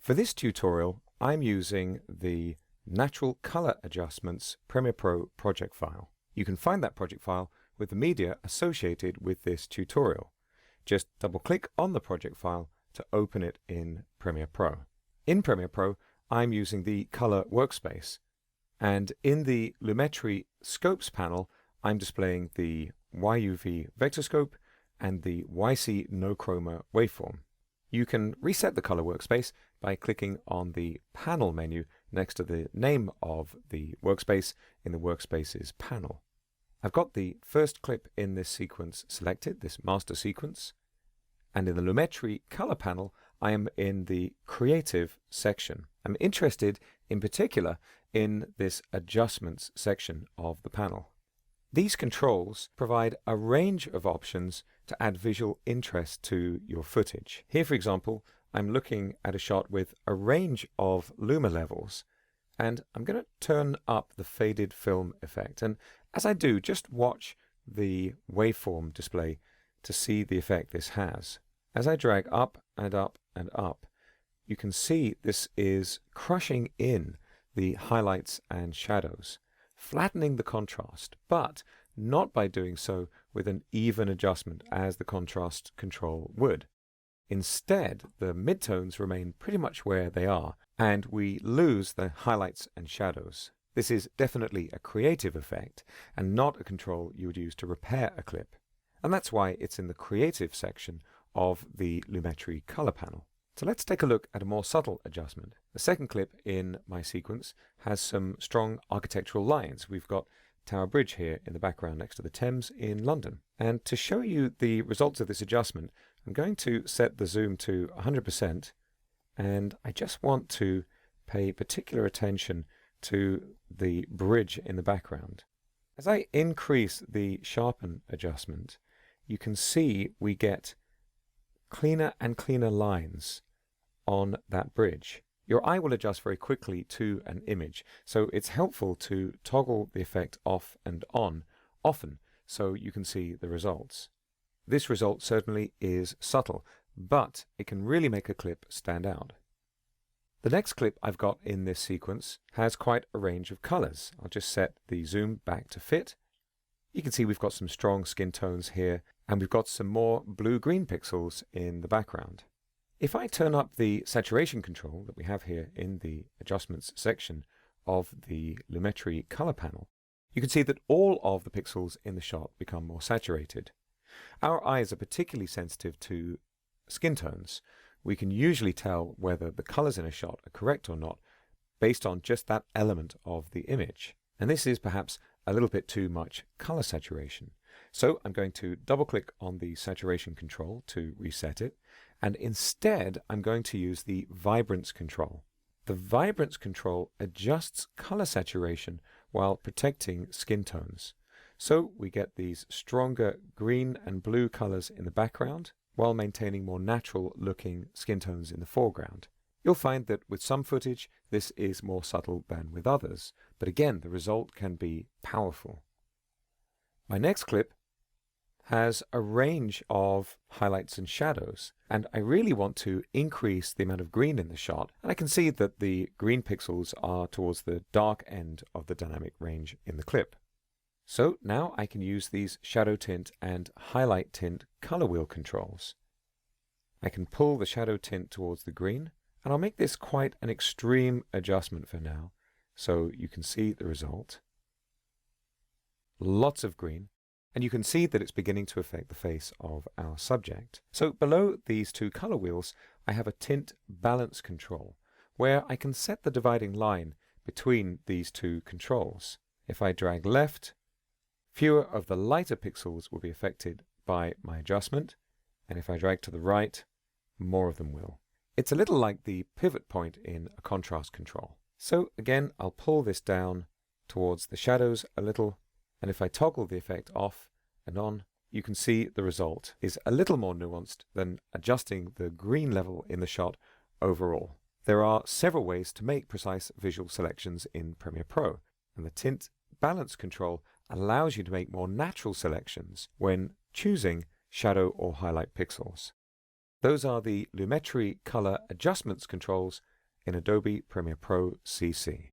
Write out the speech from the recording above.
For this tutorial, I'm using the Natural Color Adjustments Premiere Pro project file. You can find that project file with the media associated with this tutorial. Just double-click on the project file to open it in Premiere Pro. In Premiere Pro, I'm using the Color workspace, and in the Lumetri Scopes panel, I'm displaying the YUV vector scope and the YC no chroma waveform. You can reset the color workspace by clicking on the panel menu next to the name of the workspace in the workspaces panel. I've got the first clip in this sequence selected, this master sequence, and in the Lumetri color panel, I am in the creative section. I'm interested in particular in this adjustments section of the panel. These controls provide a range of options to add visual interest to your footage. Here, for example, I'm looking at a shot with a range of luma levels, and I'm going to turn up the faded film effect. And as I do, just watch the waveform display to see the effect this has. As I drag up and up and up, you can see this is crushing in the highlights and shadows, flattening the contrast, but not by doing so with an even adjustment as the contrast control would. Instead, the midtones remain pretty much where they are, and we lose the highlights and shadows. This is definitely a creative effect, and not a control you would use to repair a clip. And that's why it's in the creative section of the Lumetri color panel. So let's take a look at a more subtle adjustment. The second clip in my sequence has some strong architectural lines. We've got Tower Bridge here in the background next to the Thames in London. And to show you the results of this adjustment, I'm going to set the zoom to 100%, and I just want to pay particular attention to the bridge in the background. As I increase the sharpen adjustment, you can see we get cleaner and cleaner lines on that bridge. Your eye will adjust very quickly to an image, so it's helpful to toggle the effect off and on often so you can see the results. This result certainly is subtle, but it can really make a clip stand out. The next clip I've got in this sequence has quite a range of colors. I'll just set the zoom back to fit. You can see we've got some strong skin tones here, and we've got some more blue-green pixels in the background. If I turn up the saturation control that we have here in the adjustments section of the Lumetri color panel, you can see that all of the pixels in the shot become more saturated. Our eyes are particularly sensitive to skin tones. We can usually tell whether the colors in a shot are correct or not based on just that element of the image. And this is perhaps a little bit too much color saturation. So I'm going to double click on the saturation control to reset it, and instead I'm going to use the vibrance control. The vibrance control adjusts color saturation while protecting skin tones. So we get these stronger green and blue colors in the background while maintaining more natural looking skin tones in the foreground. You'll find that with some footage this is more subtle than with others, but again the result can be powerful. My next clip has a range of highlights and shadows, and I really want to increase the amount of green in the shot, and I can see that the green pixels are towards the dark end of the dynamic range in the clip. So now I can use these shadow tint and highlight tint color wheel controls. I can pull the shadow tint towards the green, and I'll make this quite an extreme adjustment for now, so you can see the result. Lots of green, and you can see that it's beginning to affect the face of our subject. So below these two color wheels, I have a tint balance control, where I can set the dividing line between these two controls. If I drag left, fewer of the lighter pixels will be affected by my adjustment, and if I drag to the right, more of them will. It's a little like the pivot point in a contrast control. So again, I'll pull this down towards the shadows a little, and if I toggle the effect off and on, you can see the result is a little more nuanced than adjusting the green level in the shot overall. There are several ways to make precise visual selections in Premiere Pro, and the tint balance control allows you to make more natural selections when choosing shadow or highlight pixels. Those are the Lumetri color adjustments controls in Adobe Premiere Pro CC.